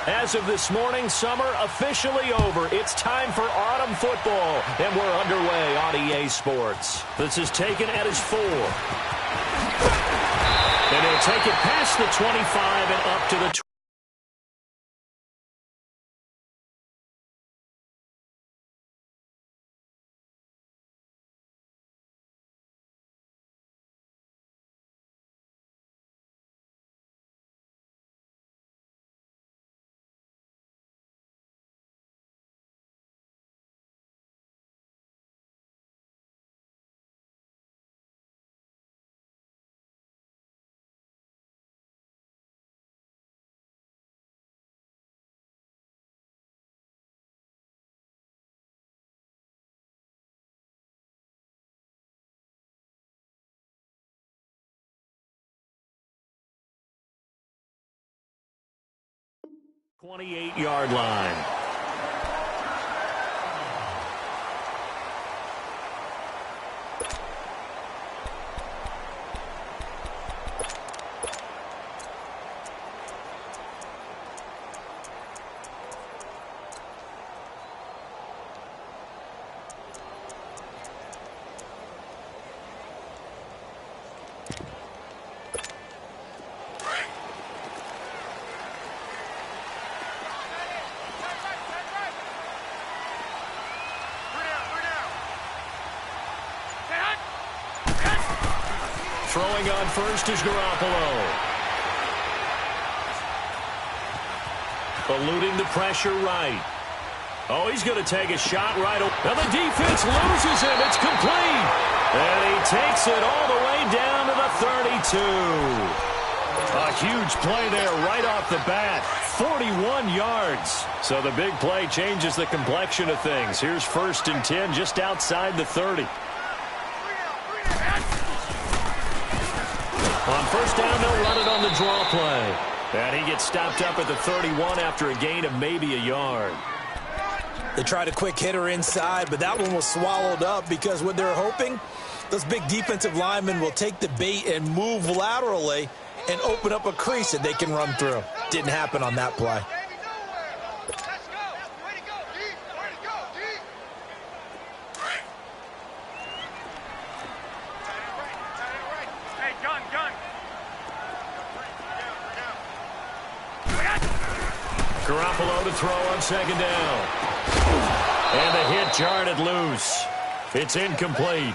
As of this morning, summer officially over. It's time for autumn football, and we're underway on EA Sports. This is taken at his 4. And he'll take it past the 25 and up to the 20. .28-yard line. Throwing on first is Garoppolo. Eluding the pressure right. Oh, he's going to take a shot right away. Now the defense loses him. It's complete. And he takes it all the way down to the 32. A huge play there right off the bat. 41 yards. So the big play changes the complexion of things. Here's 1st and 10 just outside the 30. On first down, they'll run it on the draw play. And he gets stopped up at the 31 after a gain of maybe a yard. They tried a quick hitter inside, but that one was swallowed up because what they're hoping, those big defensive linemen will take the bait and move laterally and open up a crease that they can run through. Didn't happen on that play. Garoppolo to throw on 2nd down. And the hit jarred it loose. It's incomplete.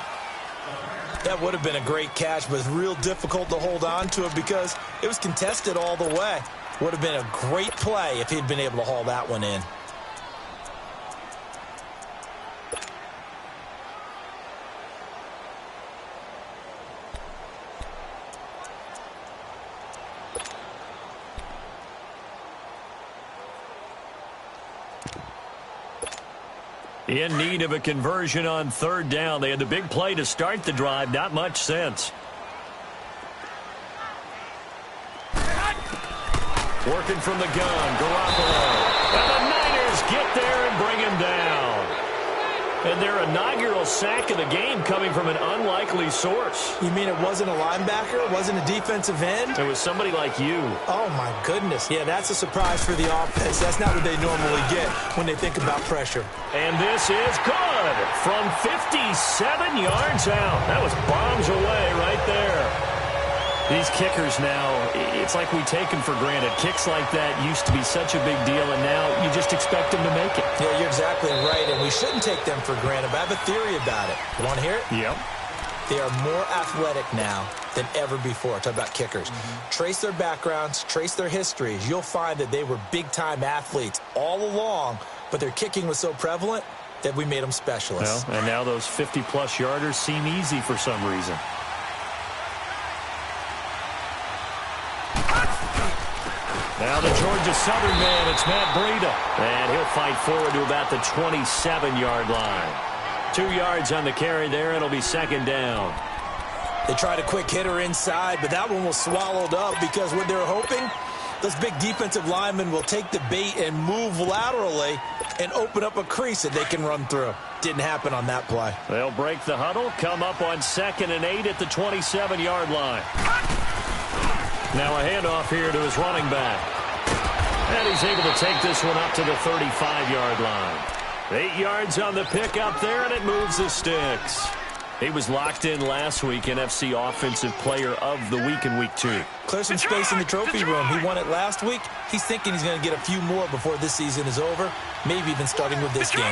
That would have been a great catch, but it's real difficult to hold on to it because it was contested all the way. Would have been a great play if he'd been able to haul that one in. In need of a conversion on 3rd down. They had the big play to start the drive. Not much sense. Working from the gun, Garoppolo. And the Niners get there and bring him down. And their inaugural sack of the game coming from an unlikely source. You mean it wasn't a linebacker? It wasn't a defensive end? It was somebody like you. Oh, my goodness. Yeah, that's a surprise for the offense. That's not what they normally get when they think about pressure. And this is good from 57 yards out. That was bombs away right there. These kickers now, it's like we take them for granted. Kicks like that used to be such a big deal, and now you just expect them to make it. Yeah, you're exactly right, and we shouldn't take them for granted, but I have a theory about it. You want to hear it? Yep. They are more athletic now than ever before. Talk about kickers. Trace their backgrounds, trace their histories. You'll find that they were big-time athletes all along, but their kicking was so prevalent that we made them specialists. Well, and now those 50-plus yarders seem easy for some reason. Now the Georgia Southern man, it's Matt Breida. And he'll fight forward to about the 27-yard line. 2 yards on the carry there. It'll be 2nd down. They tried a quick hitter inside, but that one was swallowed up because what they're hoping, those big defensive linemen will take the bait and move laterally and open up a crease that they can run through. Didn't happen on that play. They'll break the huddle, come up on 2nd and 8 at the 27-yard line. Now a handoff here to his running back. And And he's able to take this one up to the 35-yard line. 8 yards on the pickup there, and it moves the sticks. He was locked in last week, NFC Offensive Player of the Week in Week 2. Clear some space in the trophy room. He won it last week. He's thinking he's going to get a few more before this season is over, maybe even starting with this game.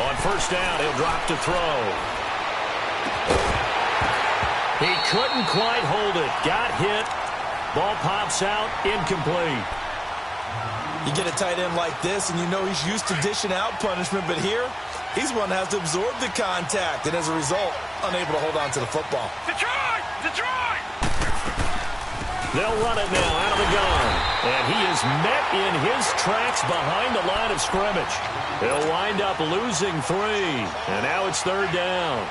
On first down, he'll drop to throw. He couldn't quite hold it. Got hit. Ball pops out, incomplete. You get a tight end like this, and you know he's used to dishing out punishment, but here, he's one that has to absorb the contact, and as a result, unable to hold on to the football. They'll run it now out of the gun, and he is met in his tracks behind the line of scrimmage. He'll wind up losing 3, and now it's third down.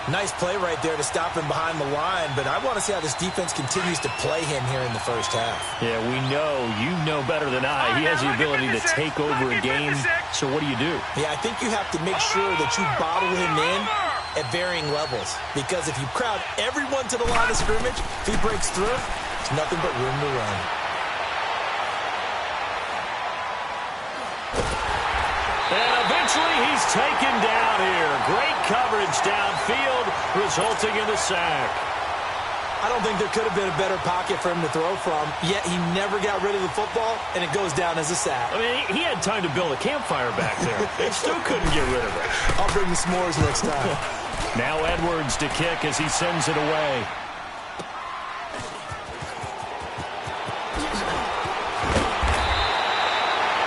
Nice play right there to stop him behind the line, but I want to see how this defense continues to play him here in the first half. Yeah, we know. You know better than I. He has the ability to take over a game, so what do you do? Yeah, I think you have to make sure that you bottle him in at varying levels, because if you crowd everyone to the line of scrimmage, if he breaks through, there's nothing but room to run. And eventually he's taken down here. Great coverage downfield, resulting in the sack. I don't think there could have been a better pocket for him to throw from, yet he never got rid of the football, and it goes down as a sack. I mean, he had time to build a campfire back there. He still couldn't get rid of it. I'll bring the s'mores next time. Now Edwards to kick as he sends it away.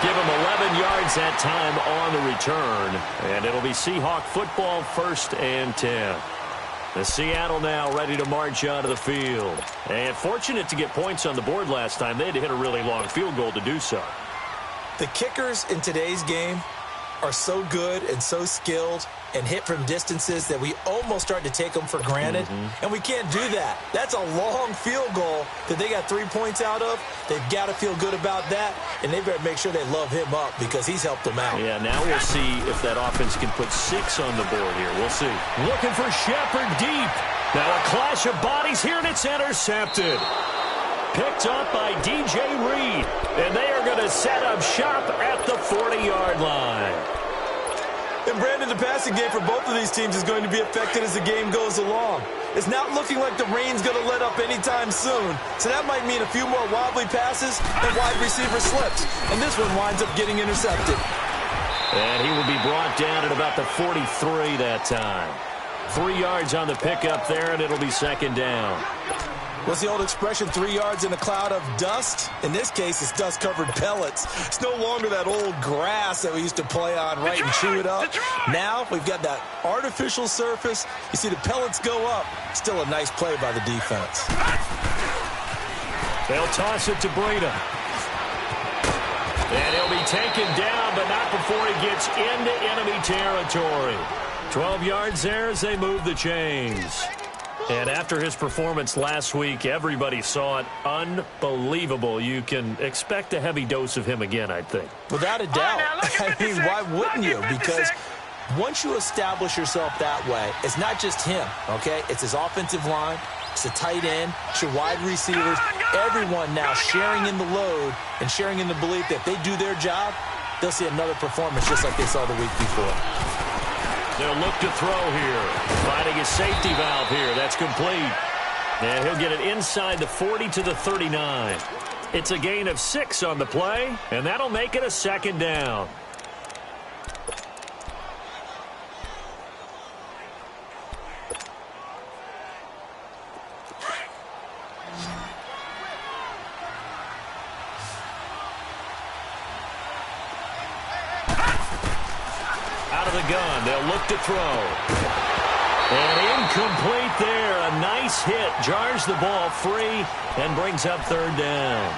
Give him 11 yards that time on the return. And it'll be Seahawk football, 1st and 10. The Seattle now ready to march onto the field. And fortunate to get points on the board last time. They had to hit a really long field goal to do so. The kickers in today's game are so good and so skilled and hit from distances that we almost start to take them for granted. And we can't do that. That's a long field goal that they got 3 points out of. They've got to feel good about that, and they better make sure they love him up because he's helped them out. Yeah, now we'll see if that offense can put 6 on the board here. We'll see. Looking for Shepard deep. Now a clash of bodies here, and it's intercepted. Picked up by DJ Reed, and they are going to set up shop at the 40-yard line. And Brandon, the passing game for both of these teams is going to be affected as the game goes along. It's not looking like the rain's going to let up anytime soon, so that might mean a few more wobbly passes and wide receiver slips, and this one winds up getting intercepted. And he will be brought down at about the 43 that time. 3 yards on the pickup there, and it'll be 2nd down. What's the old expression, 3 yards in a cloud of dust? In this case, it's dust-covered pellets. It's no longer that old grass that we used to play on, right, and chew it up. Now we've got that artificial surface. You see the pellets go up. Still a nice play by the defense. They'll toss it to Breida. And he'll be taken down, but not before he gets into enemy territory. 12 yards there as they move the chains. And after his performance last week, everybody saw it. Unbelievable. You can expect a heavy dose of him again, I think. Without a doubt. I mean, why wouldn't you? Because once you establish yourself that way, it's not just him, okay? It's his offensive line. It's the tight end. It's your wide receivers. Everyone now sharing in the load and sharing in the belief that if they do their job, they'll see another performance just like they saw the week before. They'll look to throw here. Finding a safety valve here. That's complete. And he'll get it inside the 40 to the 39. It's a gain of 6 on the play, and that'll make it a 2nd down. The gun. They'll look to throw. And incomplete there. A nice hit. Jars the ball free and brings up 3rd down.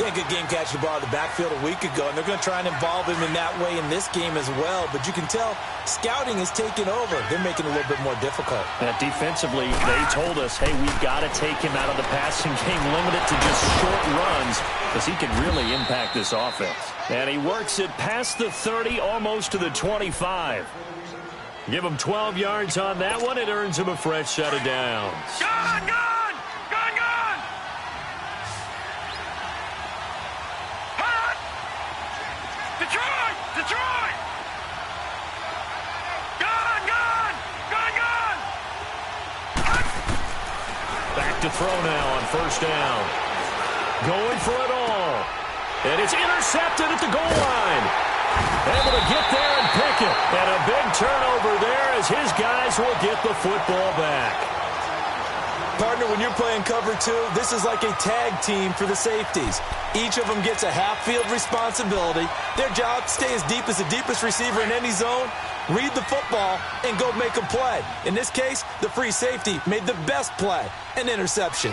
Yeah, good game catching the ball in the backfield a week ago, and they're going to try and involve him in that way in this game as well. But you can tell scouting is taking over. They're making it a little bit more difficult. Defensively, they told us, hey, we've got to take him out of the passing game, limit it to just short runs, because he can really impact this offense. And he works it past the 30, almost to the 25. Give him 12 yards on that one. It earns him a fresh set of downs. to throw now on first down. Going for it all. And it's intercepted at the goal line. Able to get there and pick it. And a big turnover there as his guys will get the football back. Partner, when you're playing cover two, this is like a tag team for the safeties. Each of them gets a half-field responsibility. Their job, stay as deep as the deepest receiver in any zone, read the football, and go make a play. In this case, the free safety made the best play, an interception.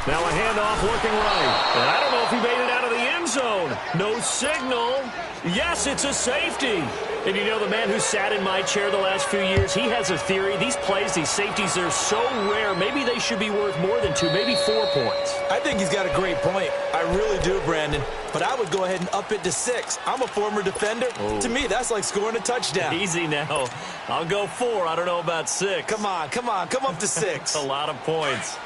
Now a handoff looking right. And I don't know if he made it out of the end zone. No signal. Yes, it's a safety. And you know, the man who sat in my chair the last few years, he has a theory. These plays, these safeties, they're so rare. Maybe they should be worth more than 2, maybe 4 points. I think he's got a great point. I really do, Brandon. But I would go ahead and up it to 6. I'm a former defender. Oh. To me, that's like scoring a touchdown. Easy now. I'll go 4. I don't know about 6. Come on. Come up to 6. A lot of points.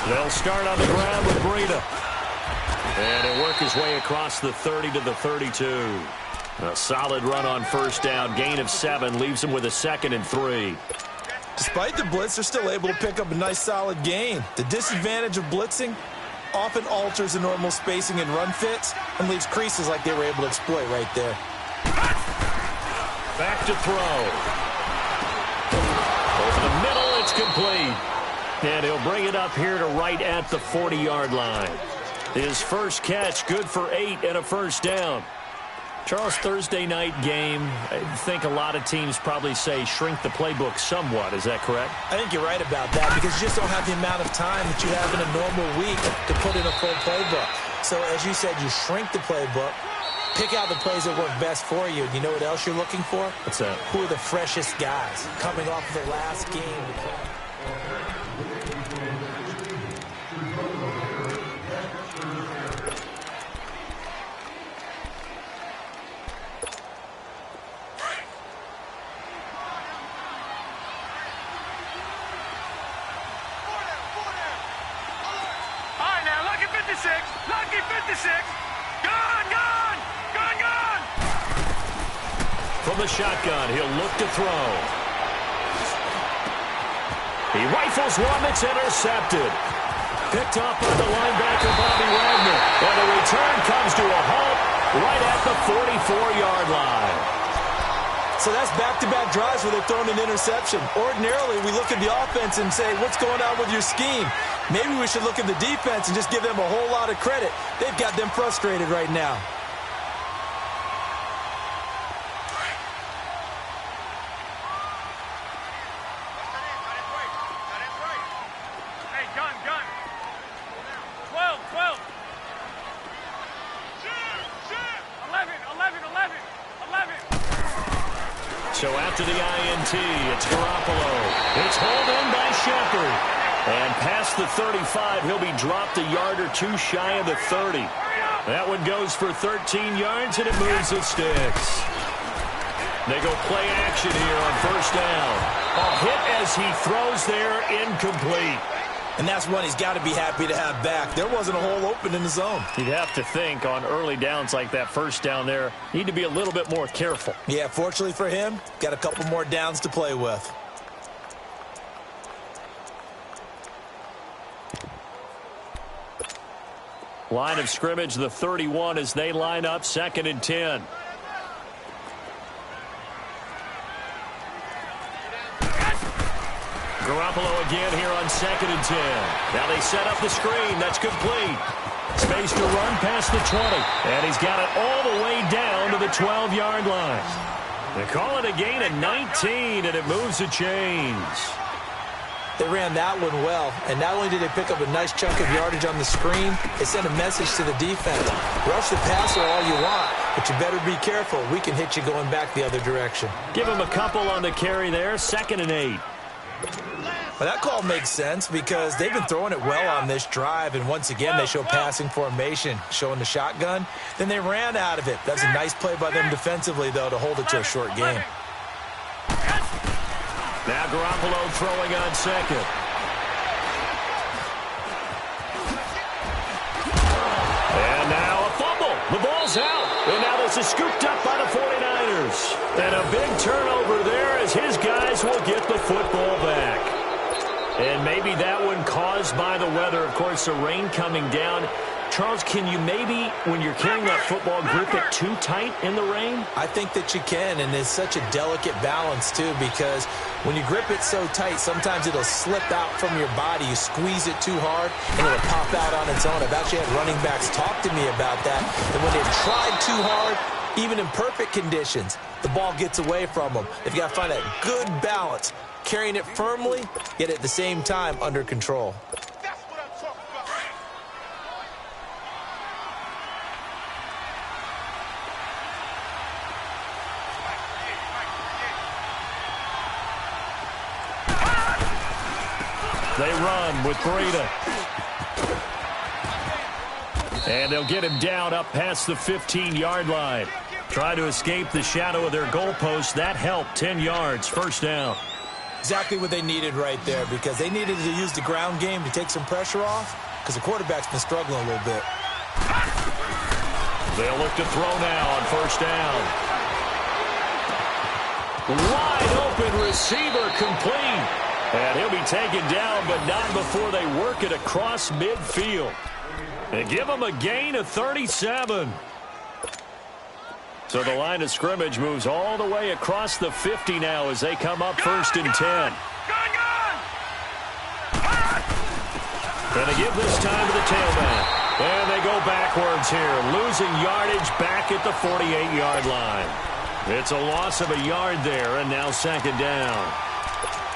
They'll start on the ground with Breida. And he'll work his way across the 30 to the 32. A solid run on first down. Gain of 7 leaves him with a 2nd and 3. Despite the blitz, they're still able to pick up a nice solid gain. The disadvantage of blitzing often alters the normal spacing and run fits and leaves creases like they were able to exploit right there. Back to throw. Over the middle, it's complete. And he'll bring it up here to right at the 40-yard line. His first catch, good for 8 and a first down. Charles, Thursday night game, I think a lot of teams probably say shrink the playbook somewhat. Is that correct? I think you're right about that because you just don't have the amount of time that you have in a normal week to put in a full playbook. So, as you said, you shrink the playbook, pick out the plays that work best for you. And you know what else you're looking for? What's that? Who are the freshest guys coming off of the last game? Lucky 56. Gone. From the shotgun, he'll look to throw. He rifles one that's intercepted. Picked off by the linebacker, Bobby Wagner. And the return comes to a halt right at the 44-yard line. So that's back-to-back drives where they're throwing an interception. Ordinarily, we look at the offense and say, what's going on with your scheme? Maybe we should look at the defense and just give them a whole lot of credit. They've got them frustrated right now. Hey, gun. 12. 11. So after the INT, it's Garoppolo. It's hauled in by Shepard. And past the 35, he'll be dropped a yard or 2 shy of the 30. That one goes for 13 yards, and it moves the sticks. They go play action here on first down. A hit as he throws there, incomplete. And that's one he's got to be happy to have back. There wasn't a hole open in the zone. You'd have to think on early downs like that first down there, need to be a little bit more careful. Yeah, fortunately for him, got a couple more downs to play with. Line of scrimmage, the 31 as they line up, 2nd and 10. Garoppolo again here on 2nd and 10. Now they set up the screen. That's complete. Space to run past the 20. And he's got it all the way down to the 12-yard line. They call it a gain of 19, and it moves the chains. They ran that one well, and not only did they pick up a nice chunk of yardage on the screen, they sent a message to the defense. Rush the passer all you want, but you better be careful. We can hit you going back the other direction. Give him a couple on the carry there, 2nd and 8. Well, that call makes sense because they've been throwing it well on this drive, and once again they show passing formation, showing the shotgun. Then they ran out of it. That's a nice play by them defensively, though, to hold it to a short game. Now Garoppolo throwing on 2nd. And now a fumble. The ball's out. This is scooped up by the 49ers. And a big turnover there as his guys will get the football back. And maybe that one caused by the weather. Of course, the rain coming down. Charles, can you maybe, when you're carrying that football, grip it too tight in the rain? I think that you can, and it's such a delicate balance, too, because when you grip it so tight, sometimes it'll slip out from your body. You squeeze it too hard, and it'll pop out on its own. I've actually had running backs talk to me about that, and when they've tried too hard, even in perfect conditions, the ball gets away from them. They've got to find that good balance, carrying it firmly, yet at the same time under control. They run with Breida. And they'll get him down up past the 15-yard line. Try to escape the shadow of their goalpost. That helped. 10 yards, first down. Exactly what they needed right there, because they needed to use the ground game to take some pressure off, because the quarterback's been struggling a little bit. They'll look to throw now on first down. Wide open receiver, complete. And he'll be taken down, but not before they work it across midfield. And give him a gain of 37. So the line of scrimmage moves all the way across the 50 now as they come up first and 10. And they give this time to the tailback. And they go backwards here, losing yardage back at the 48-yard line. It's a loss of a yard there, and now second down.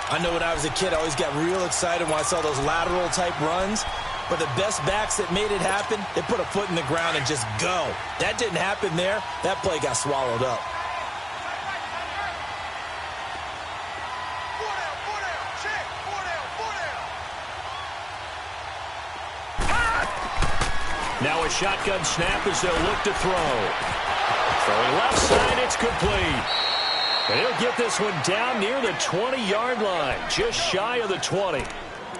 I know when I was a kid, I always got real excited when I saw those lateral-type runs. But the best backs that made it happen, they put a foot in the ground and just go. That didn't happen there. That play got swallowed up. Now a shotgun snap as they'll look to throw. Throwing left side, it's complete. And he'll get this one down near the 20-yard line, just shy of the 20.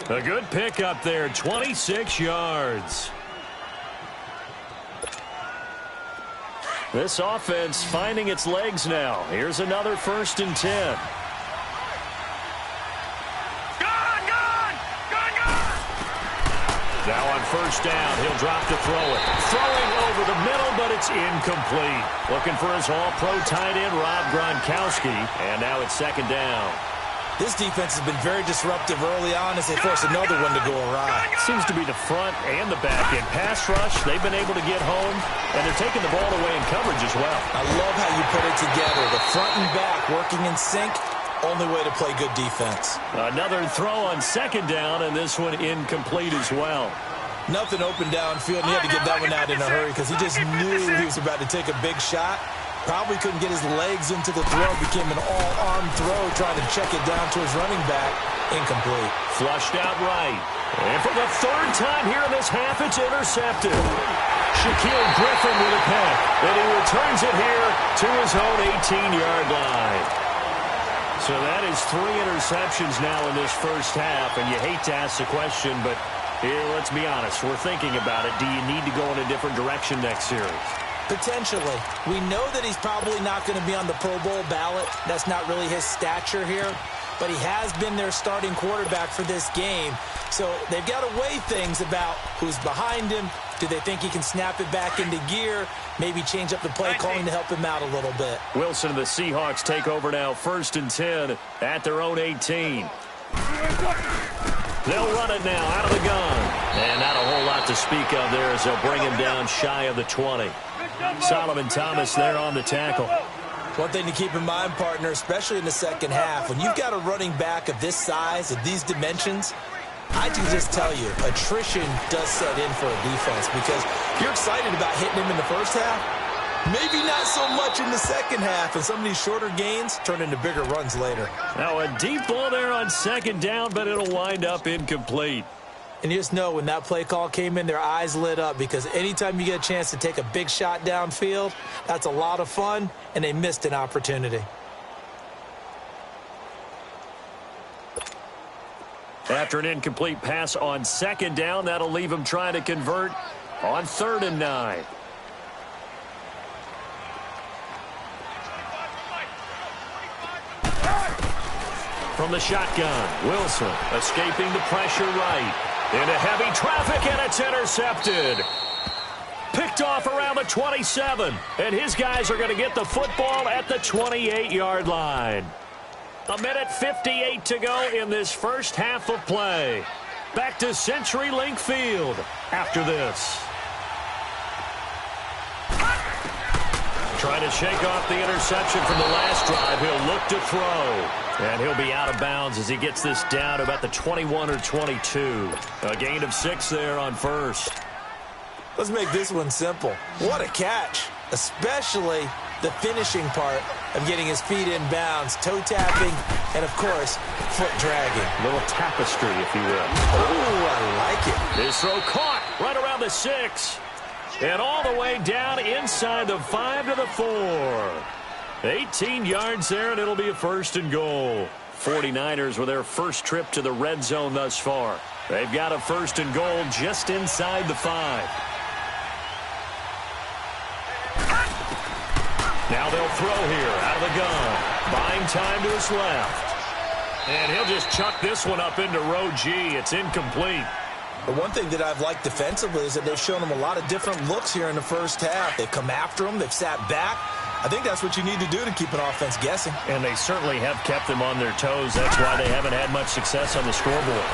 A good pickup there, 26 yards. This offense finding its legs now. Here's another first and 10. Now on first down, he'll drop to throw it. Throwing over the middle, but it's incomplete. Looking for his all-pro tight end, Rob Gronkowski. And now it's second down. This defense has been very disruptive early on as they force another one to go awry. Seems to be the front and the back end. Pass rush, they've been able to get home, and they're taking the ball away in coverage as well. I love how you put it together. The front and back working in sync. Only way to play good defense. Another throw on second down, and this one incomplete as well. Nothing open downfield, and he had to get that one out in a hurry because he just knew he was about to take a big shot. Probably couldn't get his legs into the throw. Became an all-arm throw, trying to check it down to his running back. Incomplete. Flushed out right. And for the third time here in this half, it's intercepted. Shaquille Griffin with a pick. And he returns it here to his own 18-yard line. So that is 3 interceptions now in this first half. And you hate to ask the question, but here, let's be honest. We're thinking about it. Do you need to go in a different direction next series? Potentially. We know that he's probably not going to be on the Pro Bowl ballot. That's not really his stature here. But he has been their starting quarterback for this game. So they've got to weigh things about who's behind him. Do they think he can snap it back into gear? Maybe change up the play calling to help him out a little bit. Wilson and the Seahawks take over now, first and 10 at their own 18. They'll run it now out of the gun. And not a whole lot to speak of there as they'll bring him down shy of the 20. Solomon Thomas there on the tackle. One thing to keep in mind, partner, especially in the second half, when you've got a running back of this size, of these dimensions, I can just tell you, attrition does set in for a defense because you're excited about hitting him in the first half. Maybe not so much in the second half, and some of these shorter gains turn into bigger runs later. Now a deep ball there on second down, but it'll wind up incomplete. And you just know when that play call came in, their eyes lit up because anytime you get a chance to take a big shot downfield, that's a lot of fun, and they missed an opportunity. After an incomplete pass on second down, that'll leave them trying to convert on 3rd and 9. from the shotgun. Wilson escaping the pressure right. Into heavy traffic, and it's intercepted. Picked off around the 27, and his guys are going to get the football at the 28-yard line. 1:58 to go in this first half of play. Back to CenturyLink Field after this. Trying to shake off the interception from the last drive. He'll look to throw. And he'll be out of bounds as he gets this down to about the 21 or 22. A gain of 6 there on first. Let's make this one simple. What a catch, especially the finishing part of getting his feet in bounds, toe tapping, and, of course, foot dragging. A little tapestry, if you will. Oh, I like it. This throw caught right around the 6. And all the way down inside the 5 to the 4. 18 yards there, and it'll be a first and goal. 49ers with their first trip to the red zone thus far. They've got a first and goal just inside the 5. Now they'll throw here out of the gun. Buying time to his left. And he'll just chuck this one up into row G. It's incomplete. The one thing that I've liked defensively is that they've shown him a lot of different looks here in the first half. They've come after him. They've sat back. I think that's what you need to do to keep an offense guessing. And they certainly have kept them on their toes. That's why they haven't had much success on the scoreboard.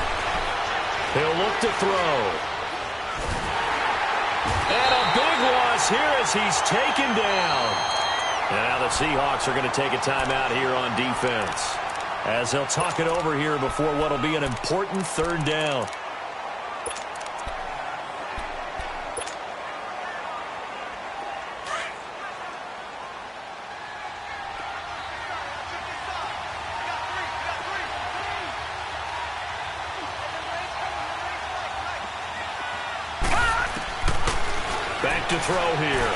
He'll look to throw. And a big loss here as he's taken down. And now the Seahawks are going to take a timeout here on defense, as they'll talk it over here before what will be an important third down. Back to throw here.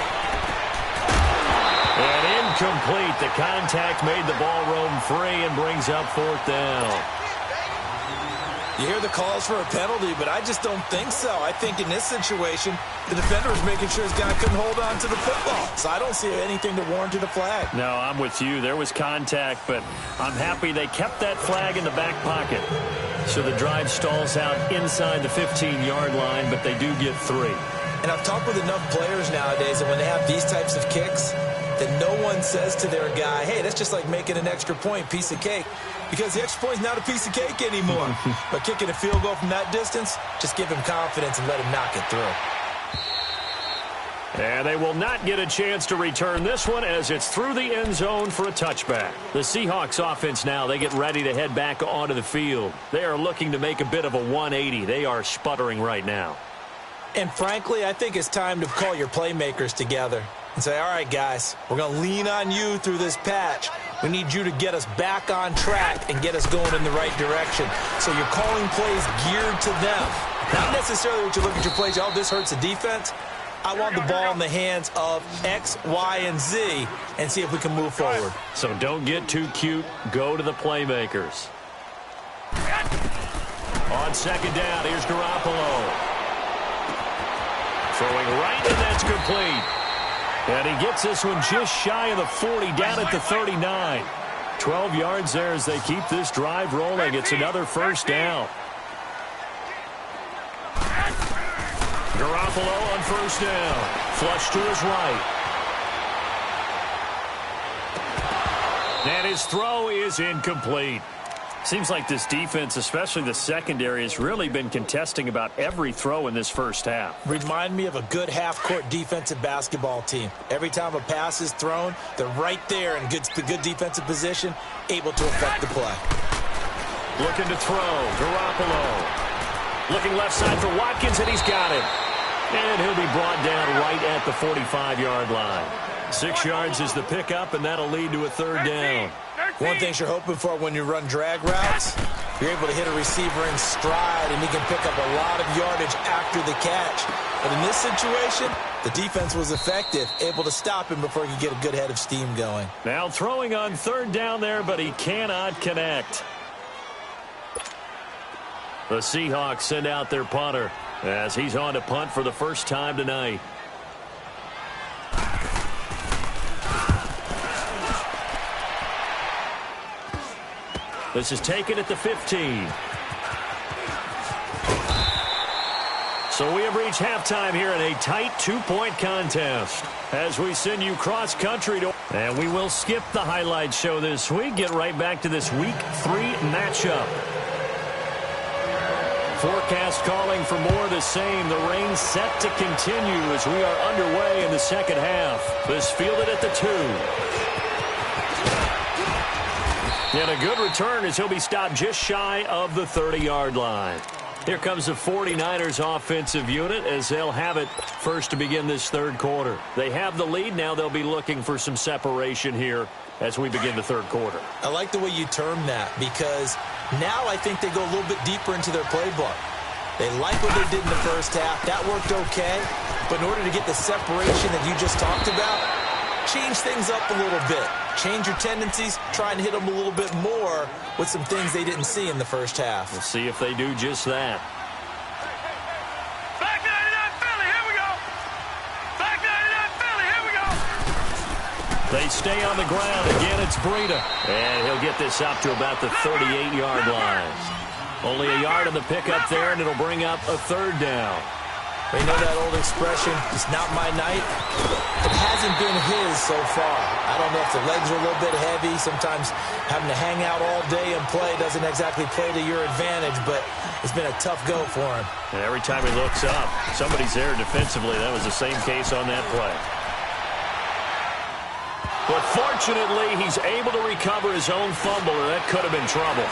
And incomplete. The contact made the ball roam free and brings up fourth down. You hear the calls for a penalty, but I just don't think so. I think in this situation, the defender was making sure his guy couldn't hold on to the football. So I don't see anything that warranted a flag. No, I'm with you. There was contact, but I'm happy they kept that flag in the back pocket. So the drive stalls out inside the 15-yard line, but they do get 3. And I've talked with enough players nowadays that when they have these types of kicks, that no one says to their guy, hey, that's just like making an extra point, piece of cake. Because the extra point is not a piece of cake anymore. But kicking a field goal from that distance, just give him confidence and let him knock it through. And they will not get a chance to return this one as it's through the end zone for a touchback. The Seahawks offense now, they get ready to head back onto the field. They are looking to make a bit of a 180. They are sputtering right now. And frankly, I think it's time to call your playmakers together and say, all right, guys, we're going to lean on you through this patch. We need you to get us back on track and get us going in the right direction. So you're calling plays geared to them. Not necessarily what you look at your plays, oh, this hurts the defense. I want the ball in the hands of X, Y, and Z and see if we can move forward. So don't get too cute. Go to the playmakers. On second down, here's Garoppolo. Throwing right, and that's complete. And he gets this one just shy of the 40, down at the 39. 12 yards there as they keep this drive rolling. It's another first down. Garoppolo on first down. Flush to his right. And his throw is incomplete. Seems like this defense, especially the secondary, has really been contesting about every throw in this first half. Remind me of a good half-court defensive basketball team. Every time a pass is thrown, they're right there in good defensive position, able to affect the play. Looking to throw, Garoppolo. Looking left side for Watkins, and he's got it. And he'll be brought down right at the 45-yard line. 6 yards is the pickup, and that'll lead to a third down. One thing you're hoping for when you run drag routes, you're able to hit a receiver in stride, and he can pick up a lot of yardage after the catch. But in this situation, the defense was effective, able to stop him before he could get a good head of steam going. Now throwing on third down there, but he cannot connect. The Seahawks send out their punter as he's on to punt for the first time tonight. This is taken at the 15. So we have reached halftime here in a tight 2-point contest as we send you cross-country to... And we will skip the highlight show this week. Get right back to this Week 3 matchup. Forecast calling for more of the same. The rain set to continue as we are underway in the second half. This fielded at the 2. And a good return as he'll be stopped just shy of the 30-yard line. Here comes the 49ers offensive unit as they'll have it first to begin this third quarter. They have the lead. Now they'll be looking for some separation here as we begin the third quarter. I like the way you term that because now I think they go a little bit deeper into their playbook. They like what they did in the first half. That worked okay. But in order to get the separation that you just talked about, change things up a little bit. Change your tendencies. Try and hit them a little bit more with some things they didn't see in the first half. We'll see if they do just that. Back 99 Philly, here we go. Back 99 Philly, here we go. They stay on the ground. Again, it's Breida. And he'll get this up to about the 38-yard line. Only a yard on the pickup there, and it'll bring up a third down. You know that old expression, it's not my night? It hasn't been his so far. I don't know if the legs are a little bit heavy. Sometimes having to hang out all day and play doesn't exactly play to your advantage, but it's been a tough go for him. And every time he looks up, somebody's there defensively. That was the same case on that play. But fortunately, he's able to recover his own fumble, or that could have been trouble.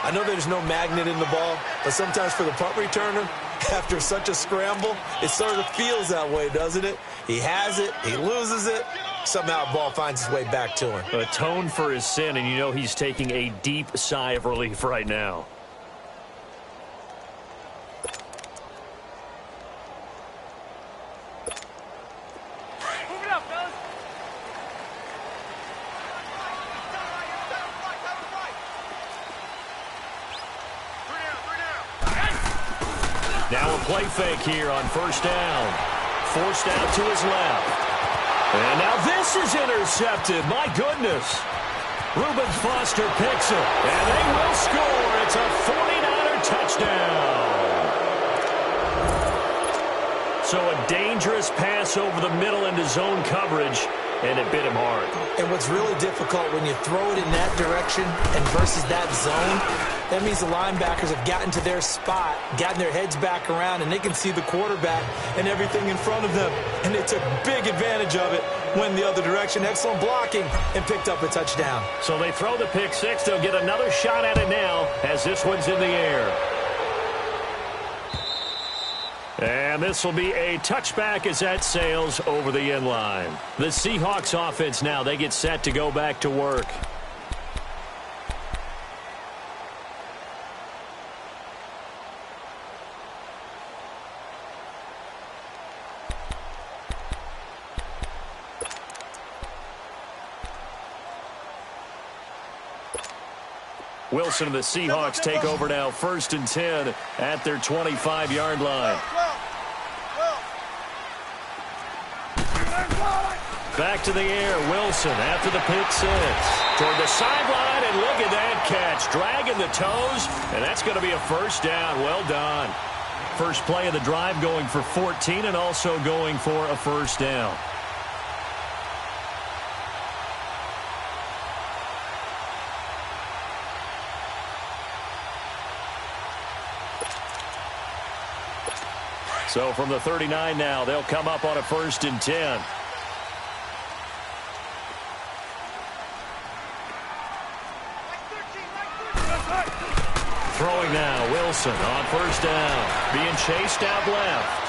I know there's no magnet in the ball, but sometimes for the punt returner, after such a scramble, it sort of feels that way, doesn't it? He has it, he loses it, somehow the ball finds its way back to him. Atone for his sin, and you know he's taking a deep sigh of relief right now. Move it up, fellas. Now a play fake here on first down. Forced out to his left. And now this is intercepted. My goodness. Reuben Foster picks it. And they will score. It's a 49er touchdown. So a dangerous pass over the middle into zone coverage, and it bit him hard. And what's really difficult when you throw it in that direction and versus that zone, that means the linebackers have gotten to their spot, gotten their heads back around, and they can see the quarterback and everything in front of them. And they took big advantage of it, went the other direction, excellent blocking, and picked up a touchdown. So they throw the pick six. They'll get another shot at it now as this one's in the air. And this will be a touchback as that sails over the end line. The Seahawks offense now, they get set to go back to work. Wilson and the Seahawks take over now, 1st and 10 at their 25-yard line. Back to the air, Wilson after the pick six. Toward the sideline, and look at that catch. Dragging the toes, and that's going to be a first down. Well done. First play of the drive going for 14 and also going for a first down. So from the 39 now, they'll come up on a 1st and 10. Throwing now, Wilson on 1st down. Being chased out left.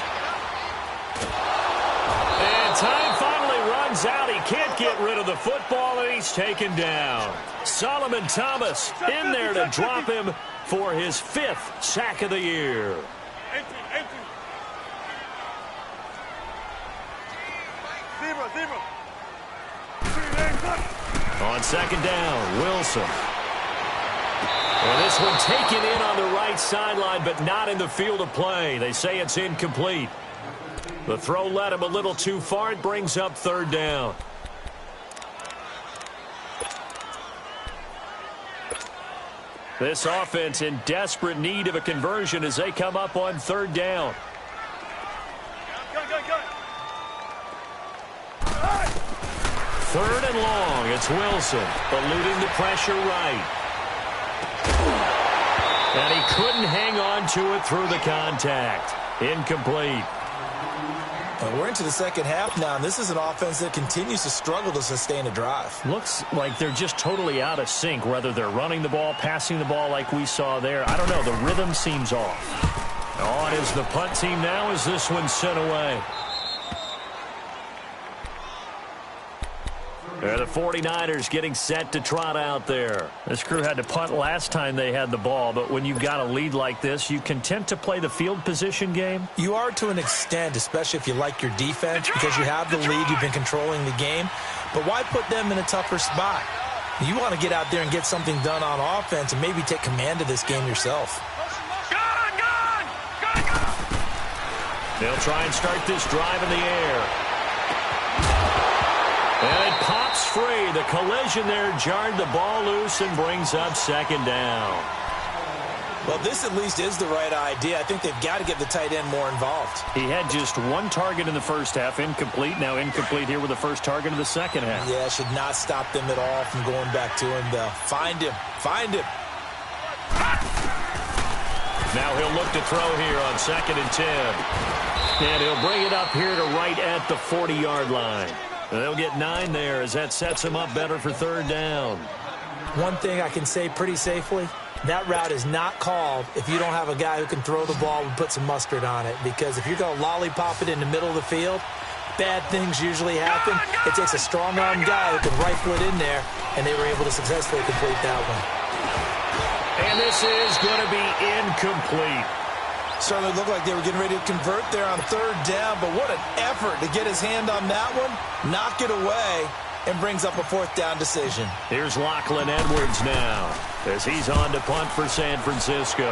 And time finally runs out. He can't get rid of the football, and he's taken down. Solomon Thomas in there to drop him for his 5th sack of the year. 18. Zero. On 2nd down, Wilson. And this one taken in on the right sideline, but not in the field of play. They say it's incomplete. The throw led him a little too far. It brings up 3rd down. This offense in desperate need of a conversion as they come up on third down. Third and long. It's Wilson eluding the pressure right. And he couldn't hang on to it through the contact. Incomplete. We're into the second half now, and this is an offense that continues to struggle to sustain a drive. Looks like they're just totally out of sync, whether they're running the ball, passing the ball like we saw there. I don't know. The rhythm seems off. On is the punt team now as this one's sent away. The 49ers getting set to trot out there. This crew had to punt last time they had the ball, but when you've got a lead like this, you content to play the field position game? You are to an extent, especially if you like your defense, because you have the lead, you've been controlling the game. But why put them in a tougher spot? You want to get out there and get something done on offense and maybe take command of this game yourself. They'll try and start this drive in the air. And it pops free. The collision there jarred the ball loose and brings up second down. Well, this at least is the right idea. I think they've got to get the tight end more involved. He had just one target in the first half, incomplete. Now incomplete here with the first target of the second half. Yeah, should not stop them at all from going back to him, though. Find him. Find him. Now he'll look to throw here on 2nd and 10. And he'll bring it up here to right at the 40-yard line. They'll get 9 there as that sets him up better for third down. One thing I can say pretty safely, that route is not called if you don't have a guy who can throw the ball and put some mustard on it. Because if you're going to lollipop it in the middle of the field, bad things usually happen. It takes a strong-arm guy who can rifle it in there, and they were able to successfully complete that one. And this is going to be incomplete. Certainly looked like they were getting ready to convert there on third down, but what an effort to get his hand on that one, knock it away, and brings up a fourth down decision. Here's Lachlan Edwards now as he's on to punt for San Francisco.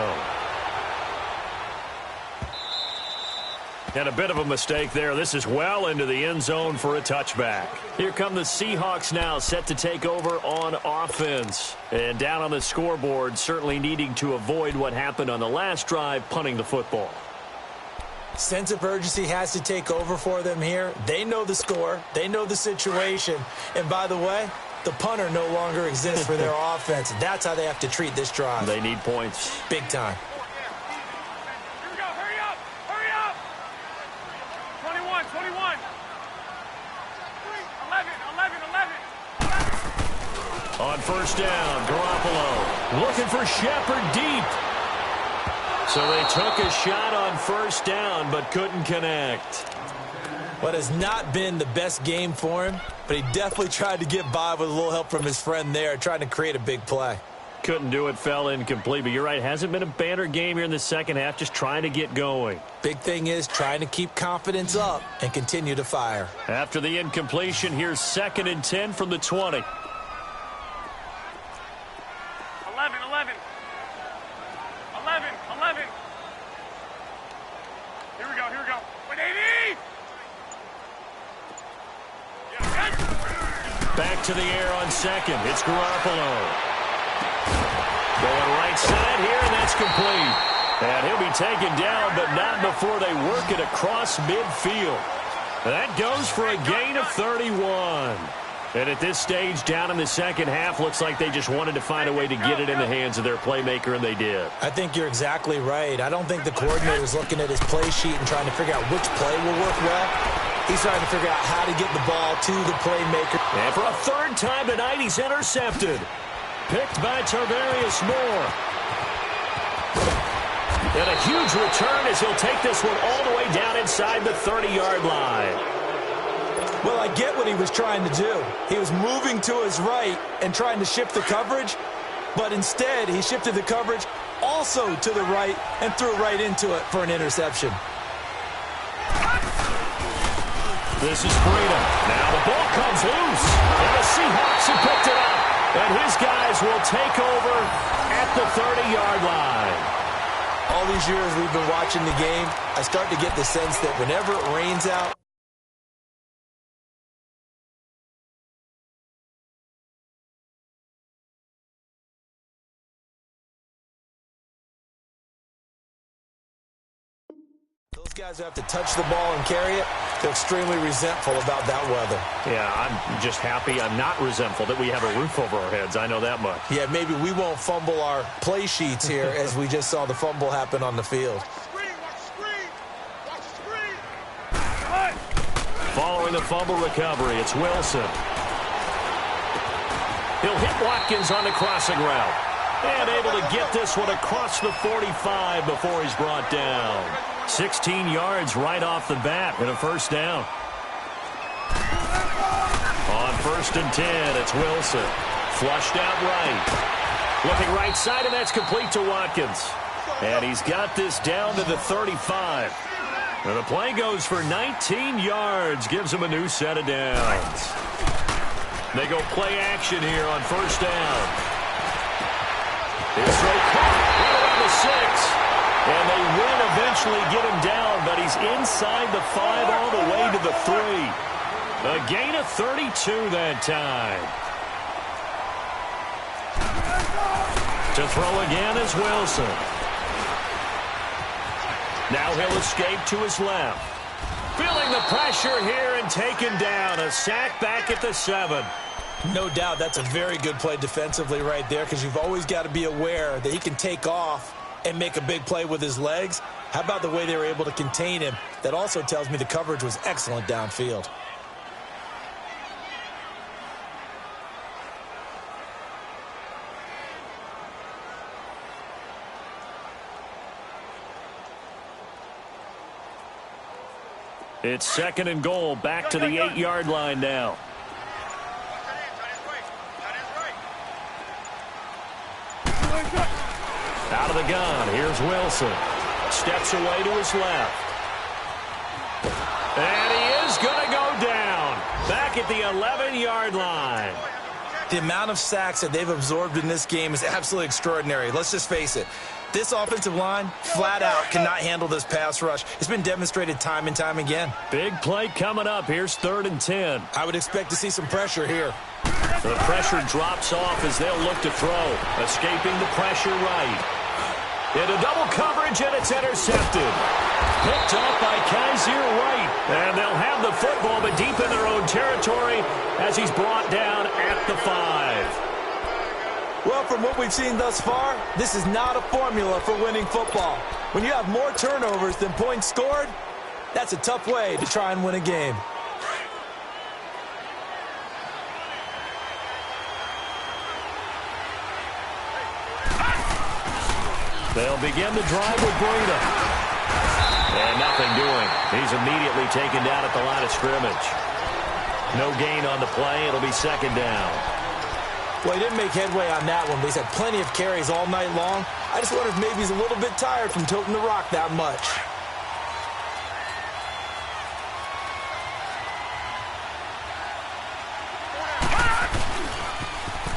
And a bit of a mistake there. This is well into the end zone for a touchback. Here come the Seahawks now, set to take over on offense. And down on the scoreboard, certainly needing to avoid what happened on the last drive, punting the football. Sense of urgency has to take over for them here. They know the score. They know the situation. And by the way, the punter no longer exists for their offense. That's how they have to treat this drive. They need points. Big time. On first down, Garoppolo looking for Shepard deep. So they took a shot on first down but couldn't connect. What has not been the best game for him, but he definitely tried to get by with a little help from his friend there, trying to create a big play. Couldn't do it, fell incomplete. But you're right, hasn't been a banner game here in the second half, just trying to get going. Big thing is trying to keep confidence up and continue to fire. After the incompletion, here's 2nd and 10 from the 20. 11. Here we go. Wait, 80! Back to the air on 2nd. It's Garoppolo. Going right side here, and that's complete. And he'll be taken down, but not before they work it across midfield. That goes for a gain of 31. And at this stage, down in the second half, looks like they just wanted to find a way to get it in the hands of their playmaker, and they did. I think you're exactly right. I don't think the coordinator is looking at his play sheet and trying to figure out which play will work well. He's trying to figure out how to get the ball to the playmaker. And for a third time tonight, he's intercepted. Picked by Tarvarius Moore. And a huge return as he'll take this one all the way down inside the 30-yard line. Well, I get what he was trying to do. He was moving to his right and trying to shift the coverage, but instead he shifted the coverage also to the right and threw right into it for an interception. This is freedom. Now the ball comes loose, and the Seahawks have picked it up, and his guys will take over at the 30-yard line. All these years we've been watching the game, I start to get the sense that whenever it rains out, Guys who have to touch the ball and carry it, they're extremely resentful about that weather. Yeah, I'm just happy I'm not resentful that we have a roof over our heads. I know that much. Yeah, maybe we won't fumble our play sheets here as we just saw the fumble happen on the field. Following the fumble recovery, it's Wilson. He'll hit Watkins on the crossing route. And able to get this one across the 45 before he's brought down. 16 yards right off the bat and a first down. On 1st and 10, it's Wilson. Flushed out right. Looking right side, and that's complete to Watkins. And he's got this down to the 35. And the play goes for 19 yards. Gives him a new set of downs. They go play action here on 1st down. His throw caught right around the 6. And they will eventually get him down, but he's inside the 5 all the way to the 3. A gain of 32 that time. To throw again is Wilson. Now he'll escape to his left. Feeling the pressure here and taken down. A sack back at the 7. No doubt that's a very good play defensively right there, because you've always got to be aware that he can take off and make a big play with his legs. How about the way they were able to contain him? That also tells me the coverage was excellent downfield. It's 2nd and goal, back to the 8-yard line now. Out of the gun, here's Wilson. Steps away to his left. And he is going to go down. Back at the 11-yard line. The amount of sacks that they've absorbed in this game is absolutely extraordinary. Let's just face it. This offensive line, flat out, cannot handle this pass rush. It's been demonstrated time and time again. Big play coming up. Here's 3rd and 10. I would expect to see some pressure here. The pressure drops off as they'll look to throw. Escaping the pressure right. Into double coverage, and it's intercepted. Picked off by Kaiser White. And they'll have the football, but deep in their own territory as he's brought down at the 5. Well, from what we've seen thus far, this is not a formula for winning football. When you have more turnovers than points scored, that's a tough way to try and win a game. They'll begin the drive with Breida. And nothing doing. He's immediately taken down at the line of scrimmage. No gain on the play. It'll be 2nd down. Well, he didn't make headway on that one, but he's had plenty of carries all night long. I just wonder if maybe he's a little bit tired from toting the rock that much.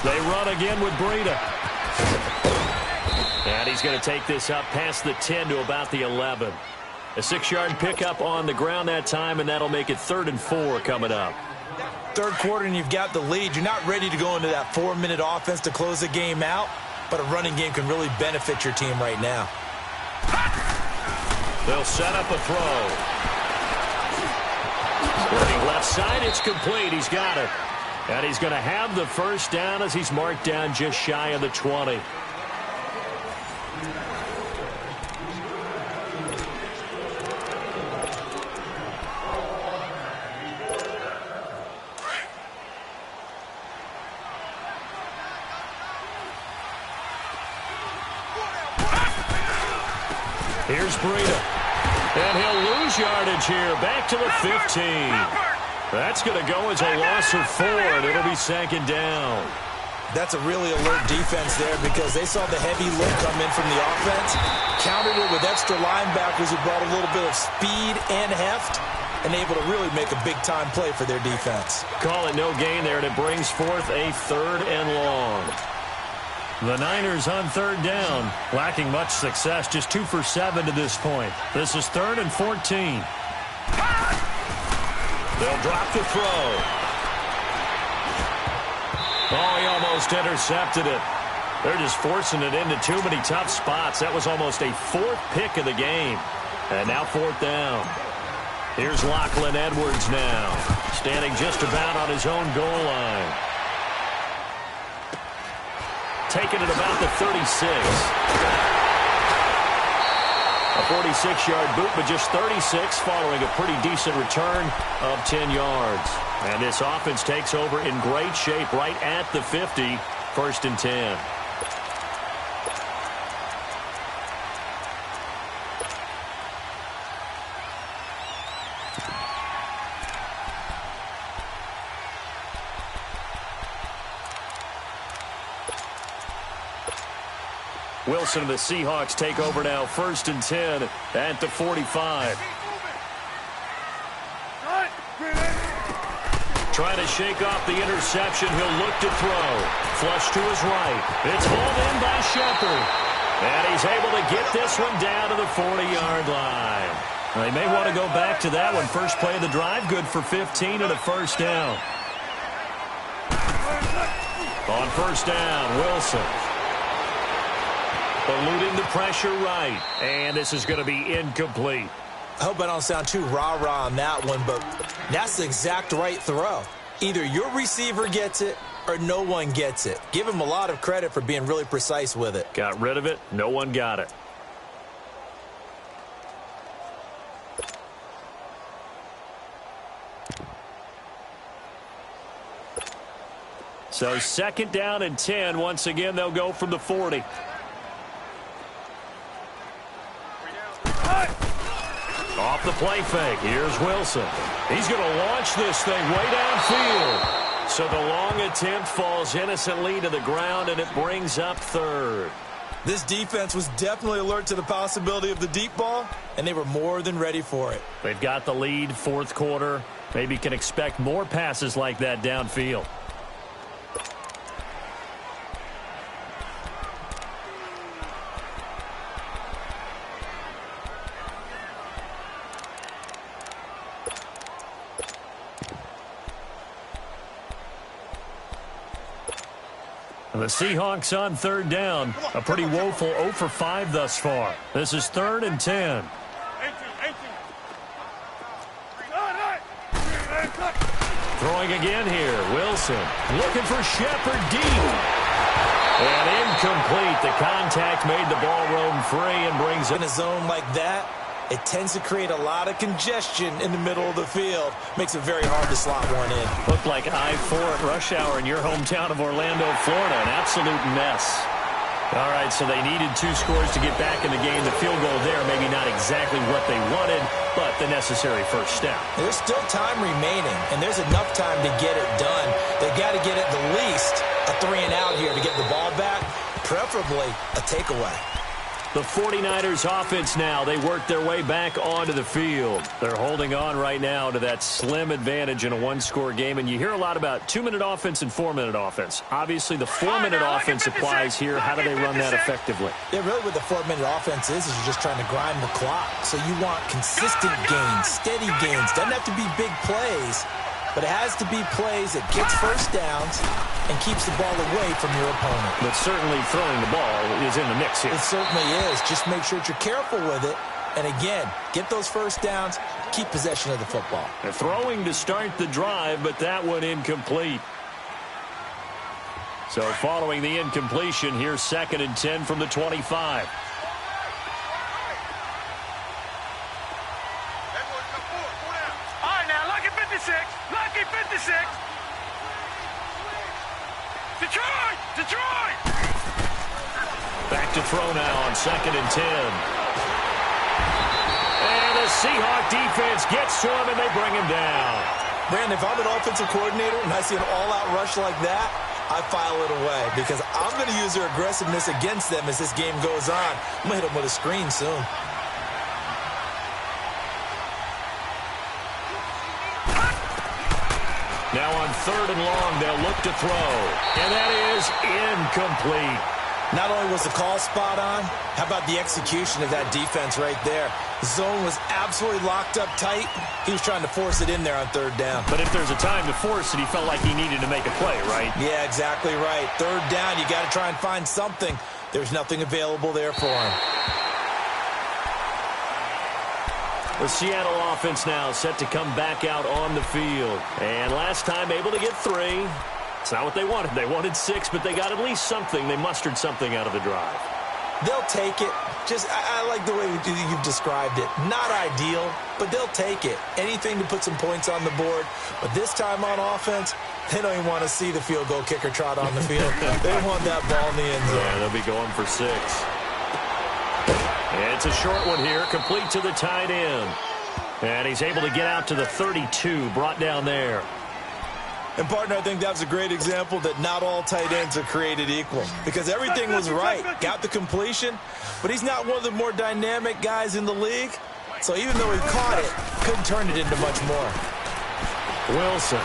They run again with Breida. And he's going to take this up past the 10 to about the 11. A 6-yard pickup on the ground that time, and that'll make it 3rd and 4 coming up. 3rd quarter and you've got the lead. You're not ready to go into that 4-minute offense to close the game out, but a running game can really benefit your team right now. They'll set up a throw. Working left side, it's complete. He's got it. And he's going to have the first down as he's marked down just shy of the 20. Here's Breida. And he'll lose yardage here. Back to the 15. That's going to go as a loss of 4, and it'll be 2nd down. That's a really alert defense there, because they saw the heavy look come in from the offense, countered it with extra linebackers who brought a little bit of speed and heft, and able to really make a big-time play for their defense. Call it no gain there, and it brings forth a 3rd and long. The Niners on 3rd down, lacking much success, just 2 for 7 to this point. This is 3rd and 14. They'll drop the throw. Oh, he almost intercepted it. They're just forcing it into too many tough spots. That was almost a 4th pick of the game. And now 4th down. Here's Lachlan Edwards now, standing just about on his own goal line. Taken at about the 36. A 46-yard boot, but just 36 following a pretty decent return of 10 yards. And this offense takes over in great shape right at the 50, 1st and 10. Wilson and the Seahawks take over now, 1st and 10 at the 45. Trying to shake off the interception. He'll look to throw. Flush to his right. It's hauled in by Shepard. And he's able to get this one down to the 40-yard line. They may want to go back to that one. First play of the drive, good for 15 and a 1st down. On 1st down, Wilson. Eluding the pressure right. And this is going to be incomplete. I hope I don't sound too rah-rah on that one, but that's the exact right throw. Either your receiver gets it or no one gets it. Give him a lot of credit for being really precise with it. Got rid of it. No one got it. So 2nd down and 10. Once again, they'll go from the 40. Off the play fake. Here's Wilson. He's going to launch this thing way downfield. So the long attempt falls innocently to the ground, and it brings up 3rd. This defense was definitely alert to the possibility of the deep ball, and they were more than ready for it. They've got the lead, 4th quarter. Maybe can expect more passes like that downfield. The Seahawks on 3rd down. A pretty woeful 0 for 5 thus far. This is 3rd and 10. Throwing again here. Wilson looking for Shepard deep. And incomplete. The contact made the ball roam free and brings it in a zone like that. It tends to create a lot of congestion in the middle of the field. Makes it very hard to slot one in. Looked like I-4 at rush hour in your hometown of Orlando, Florida. An absolute mess. All right, so they needed 2 scores to get back in the game. The field goal there, maybe not exactly what they wanted, but the necessary 1st step. There's still time remaining, and there's enough time to get it done. They've got to get at the least a 3-and-out here to get the ball back, preferably a takeaway. The 49ers offense now, they work their way back onto the field. They're holding on right now to that slim advantage in a 1-score game, and you hear a lot about 2-minute offense and 4-minute offense. Obviously, the 4-minute offense applies here. How do they run that effectively? Yeah, really what the 4-minute offense is you're just trying to grind the clock. So you want consistent gains, steady gains. Doesn't have to be big plays, but it has to be plays that gets 1st downs and keeps the ball away from your opponent. But certainly throwing the ball is in the mix here. It certainly is. Just make sure that you're careful with it. And again, get those 1st downs, keep possession of the football. They're throwing to start the drive, but that one incomplete. So following the incompletion, here's 2nd and 10 from the 25. All right, now, lucky 56. Lucky 56. Detroit! Detroit! Back to throw now on 2nd and 10. And the Seahawk defense gets to him, and they bring him down. Brandon, if I'm an offensive coordinator and I see an all-out rush like that, I file it away because I'm going to use their aggressiveness against them as this game goes on. I'm going to hit them with a screen soon. Now on 3rd and long, they'll look to throw. And that is incomplete. Not only was the call spot on, how about the execution of that defense right there? The zone was absolutely locked up tight. He was trying to force it in there on 3rd down. But if there's a time to force it, he felt like he needed to make a play, right? Yeah, exactly right. 3rd down, you got to try and find something. There's nothing available there for him. The Seattle offense now set to come back out on the field. And last time able to get 3. It's not what they wanted. They wanted 6, but they got at least something. They mustered something out of the drive. They'll take it. I like the way you've described it. Not ideal, but they'll take it. Anything to put some points on the board. But this time on offense, they don't even want to see the field goal kicker trot on the field. They want that ball in the end zone. Yeah, they'll be going for 6. And it's a short one here, complete to the tight end. And he's able to get out to the 32, brought down there. And, partner, I think that was a great example that not all tight ends are created equal. Because everything was right. Got the completion, but he's not one of the more dynamic guys in the league. So even though he caught it, couldn't turn it into much more. Wilson,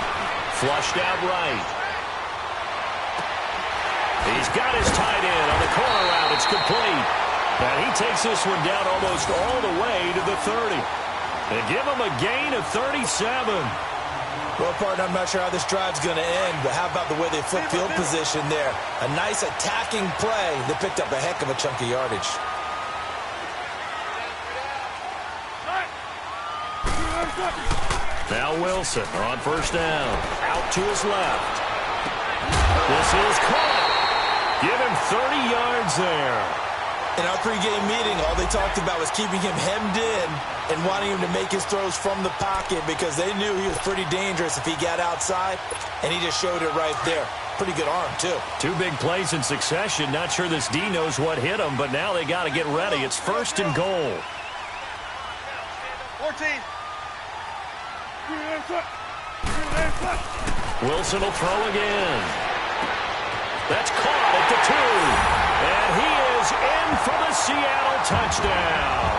flushed out right. He's got his tight end on the corner route. It's complete. And he takes this one down almost all the way to the 30. They give him a gain of 37. Well, partner, I'm not sure how this drive's going to end, but how about the way they flip field position there? A nice attacking play that picked up a heck of a chunk of yardage. Now Wilson on first down. Out to his left. This is caught. Give him 30 yards there. In our pregame meeting, all they talked about was keeping him hemmed in and wanting him to make his throws from the pocket because they knew he was pretty dangerous if he got outside, and he just showed it right there. Pretty good arm, too. 2 big plays in succession. Not sure this D knows what hit him, but now they got to get ready. It's 1st and goal. 14. Wilson will throw again. That's caught at the 2. And he is in for the Seattle touchdown.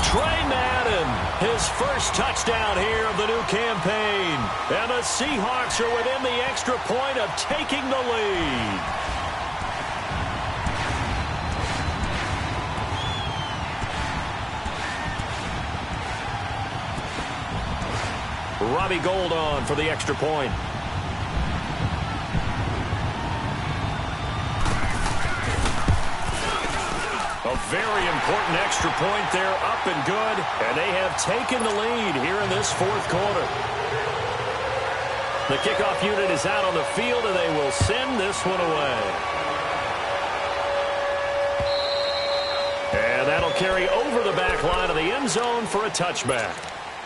Trey Madden, his first touchdown here of the new campaign. And the Seahawks are within the extra point of taking the lead. Robbie Gould on for the extra point. A very important extra point there, up and good. And they have taken the lead here in this 4th quarter. The kickoff unit is out on the field, and they will send this one away. And that'll carry over the back line of the end zone for a touchback.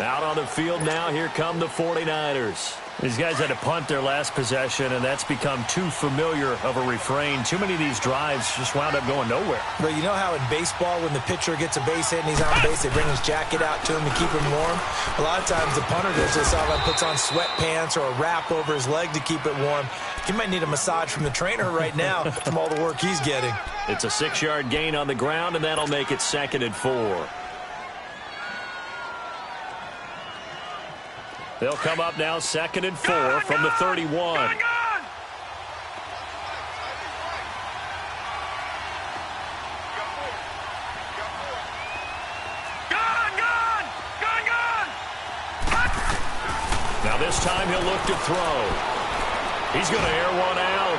Out on the field now, here come the 49ers. These guys had to punt their last possession, and that's become too familiar of a refrain. Too many of these drives just wound up going nowhere. But you know how in baseball, when the pitcher gets a base hit and he's on base, they bring his jacket out to him to keep him warm? A lot of times the punter goes to the sideline, puts on sweatpants or a wrap over his leg to keep it warm. He might need a massage from the trainer right now from all the work he's getting. It's a 6-yard gain on the ground, and that'll make it 2nd and 4. They'll come up now 2nd and 4 from the 31. Gun! Now this time he'll look to throw. He's going to air one out.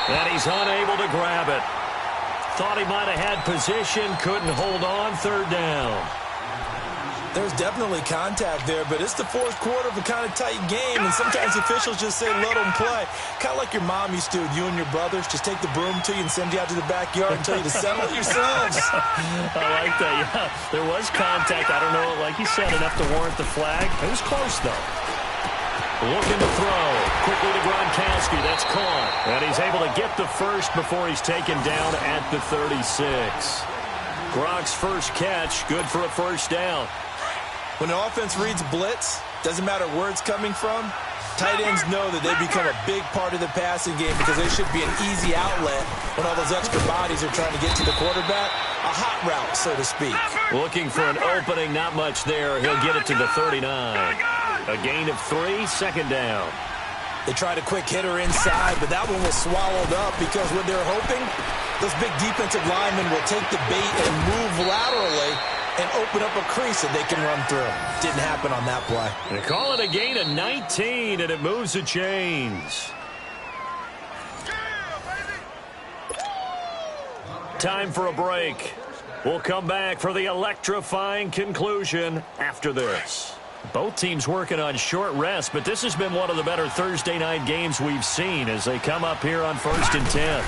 And he's unable to grab it. Thought he might have had position, couldn't hold on, 3rd down. There's definitely contact there, but it's the 4th quarter of a kind of tight game, and sometimes officials just say, let them play. Kind of like your mom used to with you and your brothers. Just take the broom to you and send you out to the backyard and tell you to settle it yourselves. I like that, yeah. There was contact. I don't know, like you said, enough to warrant the flag. It was close, though. Looking to throw. Quickly to Gronkowski. That's caught. And he's able to get the first before he's taken down at the 36. Gronk's first catch, good for a 1st down. When an offense reads blitz, doesn't matter where it's coming from, tight ends know that they become a big part of the passing game because they should be an easy outlet when all those extra bodies are trying to get to the quarterback. A hot route, so to speak. Looking for an opening, not much there. He'll get it to the 39. A gain of 3, 2nd down. They tried a quick hitter inside, but that one was swallowed up because what they're hoping, those big defensive linemen will take the bait and move laterally and open up a crease that they can run through. Didn't happen on that play. They call it a gain of 19, and it moves the chains. Time for a break. We'll come back for the electrifying conclusion after this. Both teams working on short rest, but this has been one of the better Thursday night games we've seen as they come up here on 1st and 10.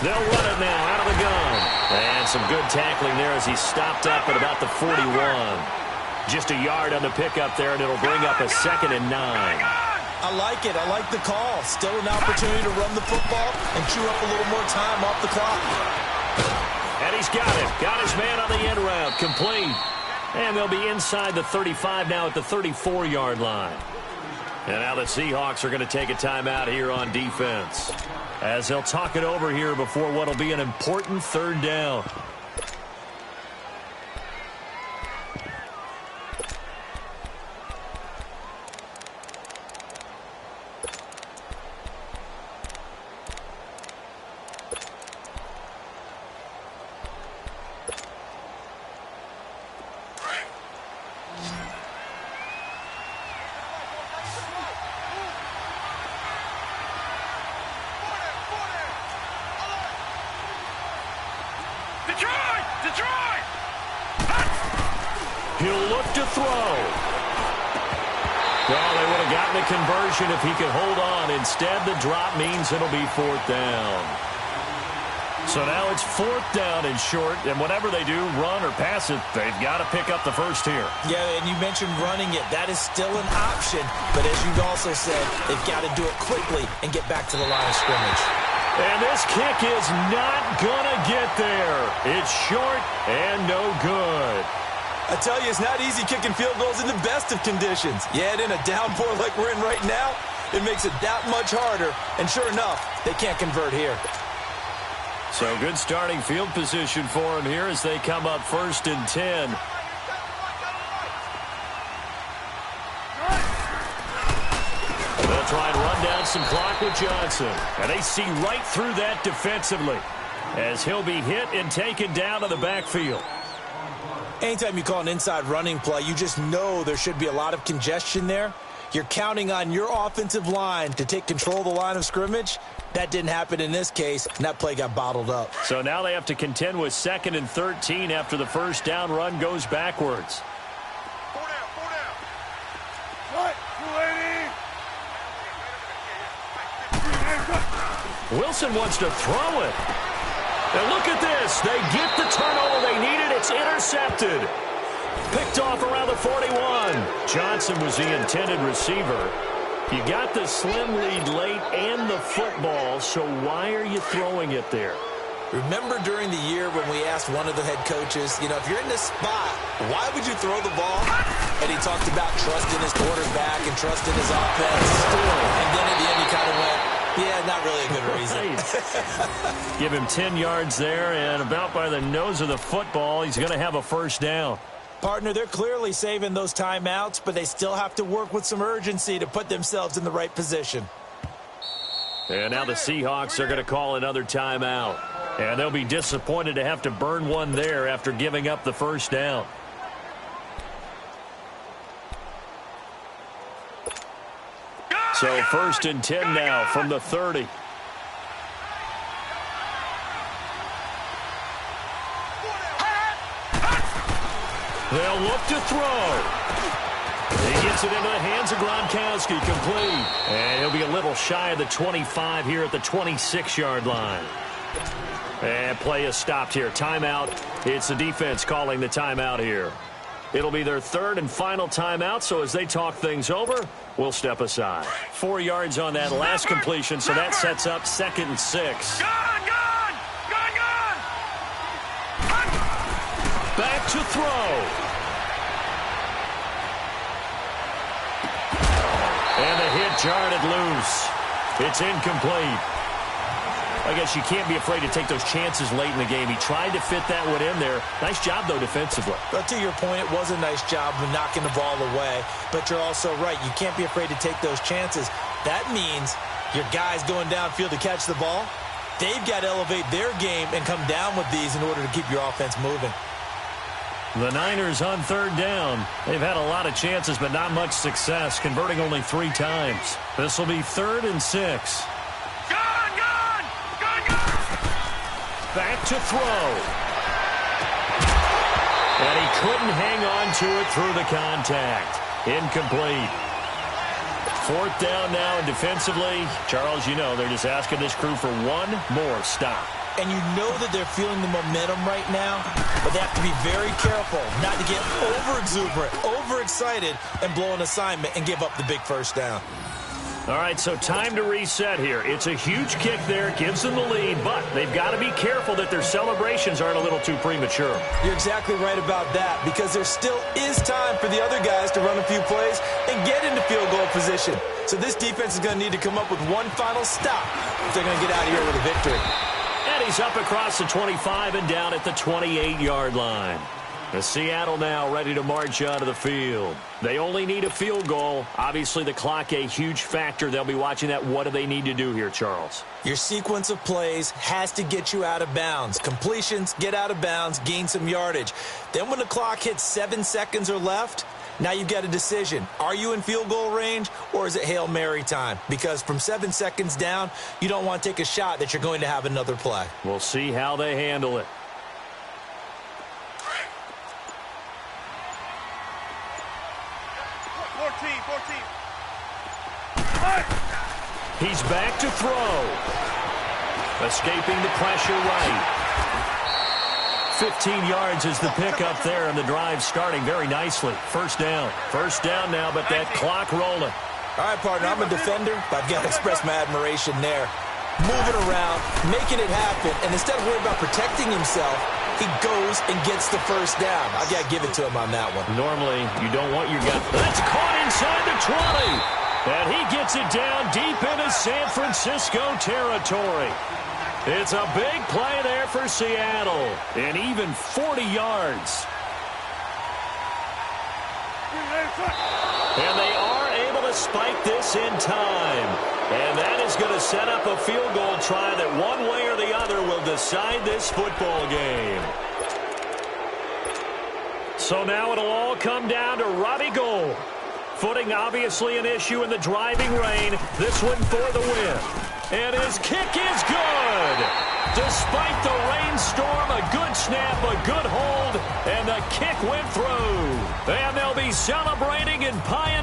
They'll run it now out of the gun. And some good tackling there as he stopped up at about the 41. Just a yard on the pickup there, and it'll bring up a 2nd and 9. I like it. I like the call. Still an opportunity to run the football and chew up a little more time off the clock. And he's got it. Got his man on the end route. Complete. And they'll be inside the 35 now at the 34-yard line. And now the Seahawks are going to take a timeout here on defense, as they'll talk it over here before what will be an important 3rd down. Detroit! He'll look to throw. Well, they would have gotten a conversion if he could hold on. Instead, the drop means it'll be 4th down. So now it's 4th down and short, and whatever they do, run or pass it, they've got to pick up the first here. Yeah, and you mentioned running it. That is still an option, but as you also said, they've got to do it quickly and get back to the line of scrimmage. And this kick is not going to get there. It's short and no good. I tell you, it's not easy kicking field goals in the best of conditions. Yet in a downpour like we're in right now, it makes it that much harder. And sure enough, they can't convert here. So good starting field position for him here as they come up 1st and 10. They'll try and run down some clock with Johnson. And they see right through that defensively as he'll be hit and taken down to the backfield. Anytime you call an inside running play, you just know there should be a lot of congestion there. You're counting on your offensive line to take control of the line of scrimmage. That didn't happen in this case, and that play got bottled up. So now they have to contend with 2nd and 13 after the first down run goes backwards. Wilson wants to throw it. And look at this. They get the turnover they needed. It's intercepted. Picked off around the 41. Johnson was the intended receiver. You got the slim lead late and the football, so why are you throwing it there? Remember during the year when we asked one of the head coaches, you know, if you're in this spot, why would you throw the ball? And he talked about trusting his quarterback and trusting his offense. And then at the end he kind of went, yeah, not really a good reason. Give him 10 yards there, and about by the nose of the football, he's going to have a first down. Partner, they're clearly saving those timeouts, but they still have to work with some urgency to put themselves in the right position. And now the Seahawks are going to call another timeout. And they'll be disappointed to have to burn one there after giving up the first down. So 1st and 10 now from the 30. They'll look to throw. He gets it into the hands of Gronkowski, complete. And he'll be a little shy of the 25 here at the 26-yard line. And play is stopped here. Timeout. It's the defense calling the timeout here. It'll be their 3rd and final timeout, so as they talk things over, we'll step aside. 4 yards on that last completion, so that sets up 2nd and 6. Back to throw. And the hit jarred it loose. It's incomplete. I guess you can't be afraid to take those chances late in the game. He tried to fit that one in there. Nice job, though, defensively. But to your point, it was a nice job of knocking the ball away. But you're also right. You can't be afraid to take those chances. That means your guys going downfield to catch the ball, they've got to elevate their game and come down with these in order to keep your offense moving. The Niners on 3rd down. They've had a lot of chances, but not much success, converting only 3 times. This will be 3rd and 6. Back to throw. And he couldn't hang on to it through the contact. Incomplete. Fourth down now, and defensively, Charles, you know, they're just asking this crew for one more stop. And you know that they're feeling the momentum right now, but they have to be very careful not to get over-exuberant, overexcited, and blow an assignment and give up the big first down. All right, so time to reset here. It's a huge kick there, gives them the lead, but they've got to be careful that their celebrations aren't a little too premature. You're exactly right about that, because there still is time for the other guys to run a few plays and get into field goal position. So this defense is going to need to come up with one final stop if they're going to get out of here with a victory. And he's up across the 25 and down at the 28-yard line. The Seattle now ready to march out of the field. They only need a field goal. Obviously, the clock a huge factor. They'll be watching that. What do they need to do here, Charles? Your sequence of plays has to get you out of bounds. Completions, get out of bounds, gain some yardage. Then when the clock hits 7 seconds or left, now you've got a decision. Are you in field goal range, or is it Hail Mary time? Because from 7 seconds down, you don't want to take a shot that you're going to have another play. We'll see how they handle it. He's back to throw. Escaping the pressure right. 15 yards is the pickup there, and the drive starting very nicely. First down. First down now, but that clock rolling. All right, partner, I'm a defender, but I've got to express my admiration there. Moving around, making it happen, and instead of worrying about protecting himself, he goes and gets the first down. I've got to give it to him on that one. Normally, you don't want your guy. That's caught inside the 20. And he gets it down deep into San Francisco territory. It's a big play there for Seattle. And even 40 yards. And they are able to spike this in time. And that is going to set up a field goal try that one way or the other will decide this football game. So now it'll all come down to Robbie Gould. Footing obviously an issue in the driving rain. This one for the win. And his kick is good. Despite the rainstorm, a good snap, a good hold, and the kick went through. And they'll be celebrating in Pine